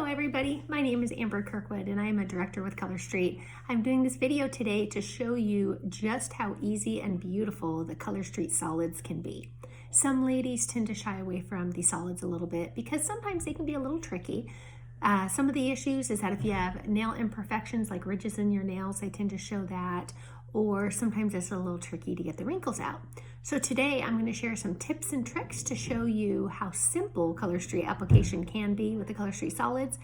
everybody, my name is Amber Kirkwood and I am a director with Color Street. I'm doing this video today to show you just how easy and beautiful the Color Street solids can be. Some ladies tend to shy away from the solids a little bit because sometimes they can be a little tricky. Some of the issues is that if you have nail imperfections like ridges in your nails, they tend to show that, or sometimes it's a little tricky to get the wrinkles out. So today I'm going to share some tips and tricks to show you how simple Color Street application can be with the Color Street solids,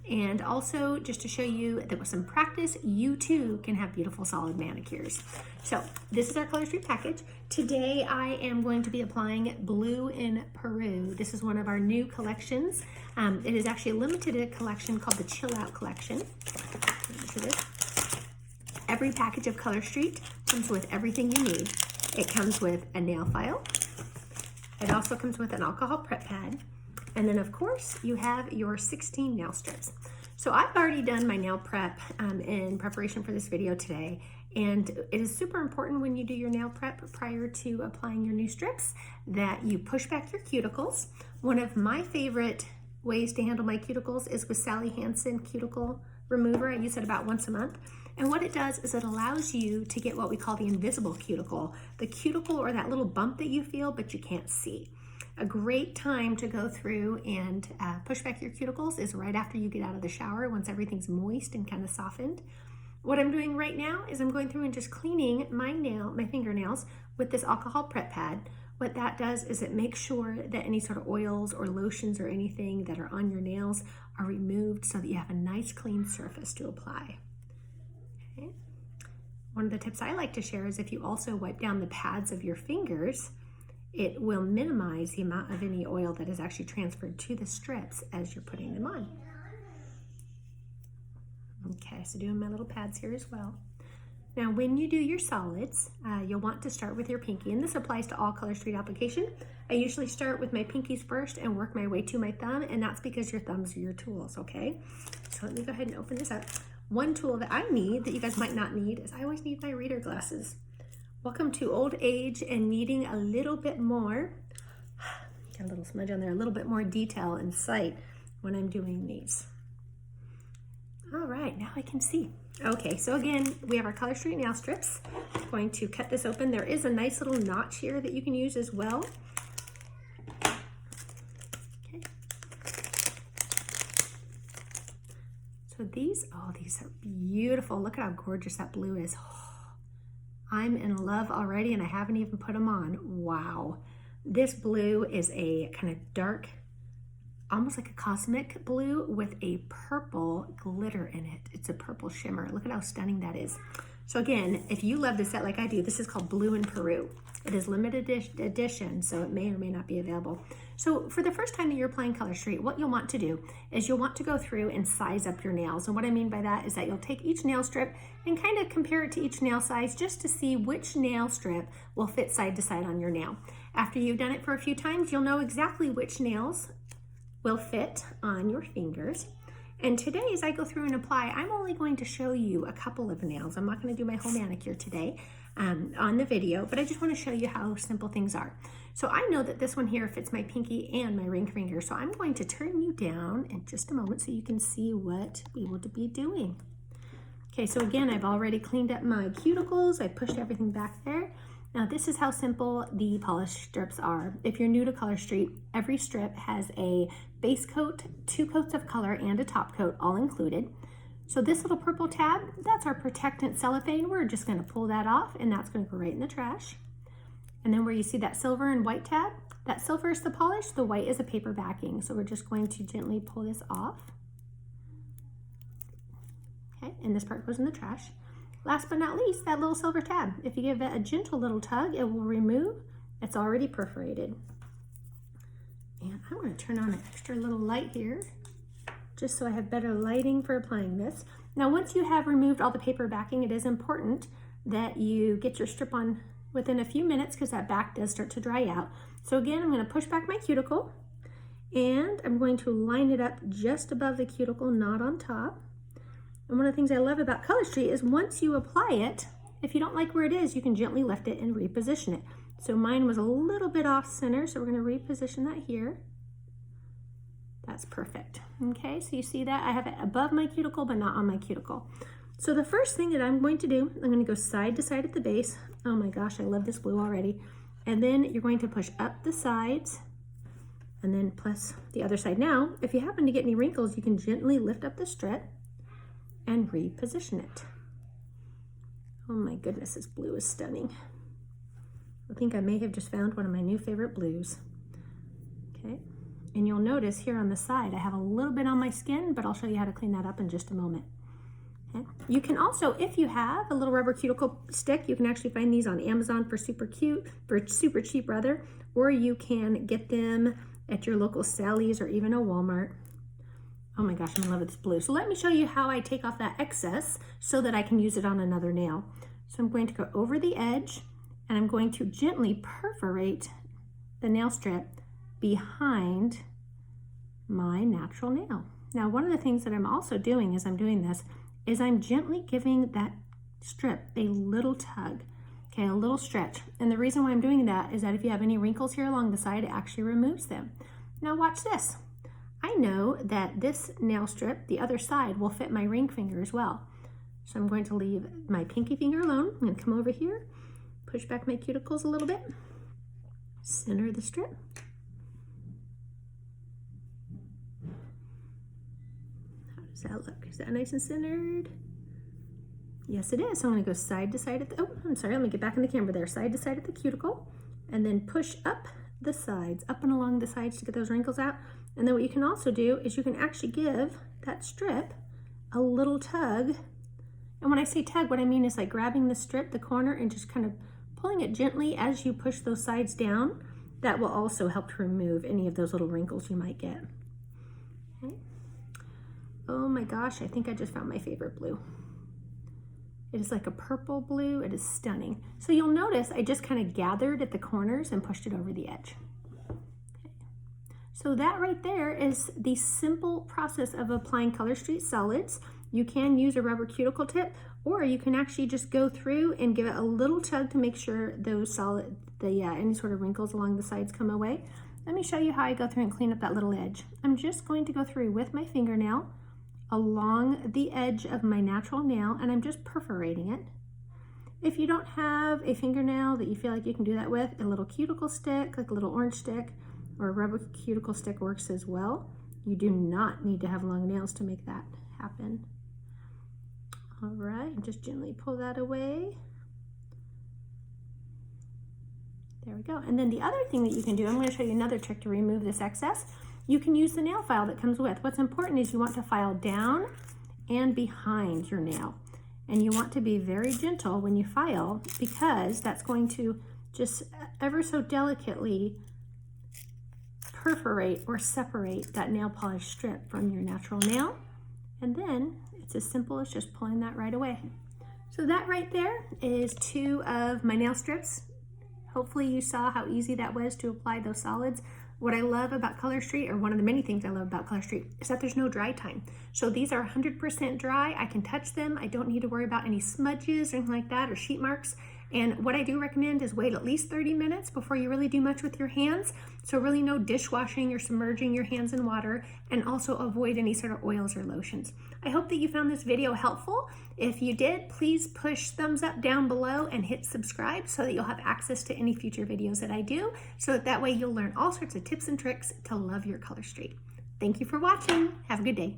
and also just to show you that with some practice you too can have beautiful solid manicures. So this is our Color Street package. Today I am going to be applying Blue in Peru. This is one of our new collections. It is actually a limited collection called the Chill Out collection. Every package of Color Street comes with everything you need. It comes with a nail file. It also comes with an alcohol prep pad. And then of course you have your 16 nail strips. So I've already done my nail prep in preparation for this video today. And it is super important when you do your nail prep prior to applying your new strips that you push back your cuticles. One of my favorite ways to handle my cuticles is with Sally Hansen cuticle remover. I use it about once a month. And what it does is it allows you to get what we call the invisible cuticle, the cuticle or that little bump that you feel but you can't see. A great time to go through and push back your cuticles is right after you get out of the shower, once everything's moist and kind of softened. What I'm doing right now is I'm going through and just cleaning my fingernails with this alcohol prep pad. What that does is it makes sure that any sort of oils or lotions or anything that are on your nails are removed so that you have a nice clean surface to apply. Okay. One of the tips I like to share is if you also wipe down the pads of your fingers, it will minimize the amount of any oil that is actually transferred to the strips as you're putting them on. Okay, so doing my little pads here as well. Now when you do your solids, you'll want to start with your pinky, and this applies to all Color Street application. I usually start with my pinkies first and work my way to my thumb, and that's because your thumbs are your tools, okay? So let me go ahead and open this up. One tool that I need that you guys might not need is I always need my reader glasses. Welcome to old age and needing a little bit more, got a little smudge on there, a little bit more detail and sight when I'm doing these. All right, now I can see. Okay, so again, we have our Color Street nail strips. I'm going to cut this open. There is a nice little notch here that you can use as well. Okay. So these are beautiful. Look at how gorgeous that blue is. I'm in love already and I haven't even put them on. Wow. This blue is a kind of dark, almost like a cosmic blue with a purple glitter in it. It's a purple shimmer. Look at how stunning that is. So again, if you love this set like I do, this is called Blue in Peru. It is limited edition, so it may or may not be available. So for the first time that you're applying Color Street, what you'll want to do is you'll want to go through and size up your nails. And what I mean by that is that you'll take each nail strip and kind of compare it to each nail size just to see which nail strip will fit side to side on your nail. After you've done it for a few times, you'll know exactly which nails will fit on your fingers. And today, as I go through and apply, I'm only going to show you a couple of nails. I'm not going to do my whole manicure today on the video, but I just want to show you how simple things are. So I know that this one here fits my pinky and my ring finger, so I'm going to turn you down in just a moment so you can see what we will be doing. Okay, so again, I've already cleaned up my cuticles. I pushed everything back there. Now this is how simple the polish strips are. If you're new to Color Street, every strip has a base coat, 2 coats of color, and a top coat all included. So this little purple tab, that's our protectant cellophane. We're just gonna pull that off and that's gonna go right in the trash. And then where you see that silver and white tab, that silver is the polish, the white is a paper backing. So we're just going to gently pull this off. Okay, and this part goes in the trash. Last but not least, that little silver tab. If you give it a gentle little tug, it will remove. It's already perforated. And I'm going to turn on an extra little light here, just so I have better lighting for applying this. Now, once you have removed all the paper backing, it is important that you get your strip on within a few minutes because that back does start to dry out. So again, I'm going to push back my cuticle and I'm going to line it up just above the cuticle, not on top. And one of the things I love about Color Street is once you apply it, if you don't like where it is, you can gently lift it and reposition it. So mine was a little bit off center, so we're going to reposition that here. That that's perfect. Okay, so you see that? I have it above my cuticle, but not on my cuticle. So the first thing that I'm going to do, I'm going to go side to side at the base. Oh my gosh, I love this blue already. And then you're going to push up the sides and then plus the other side. Now, if you happen to get any wrinkles, you can gently lift up the strip and reposition it. Oh my goodness, this blue is stunning. I think I may have just found one of my new favorite blues. Okay, and you'll notice here on the side, I have a little bit on my skin, but I'll show you how to clean that up in just a moment. Okay. You can also, if you have a little rubber cuticle stick, you can actually find these on Amazon for super cheap rather, or you can get them at your local Sally's or even a Walmart. Oh my gosh, I'm in love with this blue. So let me show you how I take off that excess so that I can use it on another nail. So I'm going to go over the edge and I'm going to gently perforate the nail strip behind my natural nail. Now, one of the things that I'm also doing as I'm doing this is I'm gently giving that strip a little tug, okay, a little stretch. And the reason why I'm doing that is that if you have any wrinkles here along the side, it actually removes them. Now watch this. I know that this nail strip, the other side, will fit my ring finger as well. So I'm going to leave my pinky finger alone. I'm going to come over here, push back my cuticles a little bit, center the strip. How does that look? Is that nice and centered? Yes, it is. So I'm going to go side to side at the, oh, I'm sorry, let me get back in the camera there. Side to side at the cuticle, and then push up the sides, up and along the sides to get those wrinkles out. And then what you can also do is you can actually give that strip a little tug. And when I say tug, what I mean is like grabbing the strip, the corner, and just kind of pulling it gently as you push those sides down. That will also help to remove any of those little wrinkles you might get. Okay. Oh my gosh, I think I just found my favorite blue. It is like a purple blue. It is stunning. So you'll notice I just kind of gathered at the corners and pushed it over the edge. Okay. So that right there is the simple process of applying Color Street solids. You can use a rubber cuticle tip, or you can actually just go through and give it a little tug to make sure those any sort of wrinkles along the sides come away. Let me show you how I go through and clean up that little edge. I'm just going to go through with my fingernail along the edge of my natural nail, and I'm just perforating it. If you don't have a fingernail that you feel like you can do that with, a little cuticle stick, like a little orange stick, or a rubber cuticle stick works as well. You do not need to have long nails to make that happen. All right, and just gently pull that away. There we go. And then the other thing that you can do, I'm going to show you another trick to remove this excess. You can use the nail file that comes with. What's important is you want to file down and behind your nail. And you want to be very gentle when you file, because that's going to just ever so delicately perforate or separate that nail polish strip from your natural nail. And then it's as simple as just pulling that right away. So that right there is 2 of my nail strips. Hopefully you saw how easy that was to apply those solids. What I love about Color Street, or one of the many things I love about Color Street, is that there's no dry time. So these are 100% dry. I can touch them. I don't need to worry about any smudges or anything like that, or sheet marks. And what I do recommend is wait at least 30 minutes before you really do much with your hands. So really no dishwashing or submerging your hands in water, and also avoid any sort of oils or lotions. I hope that you found this video helpful. If you did, please push thumbs up down below and hit subscribe so that you'll have access to any future videos that I do, so that way you'll learn all sorts of tips and tricks to love your Color Street. Thank you for watching. Have a good day.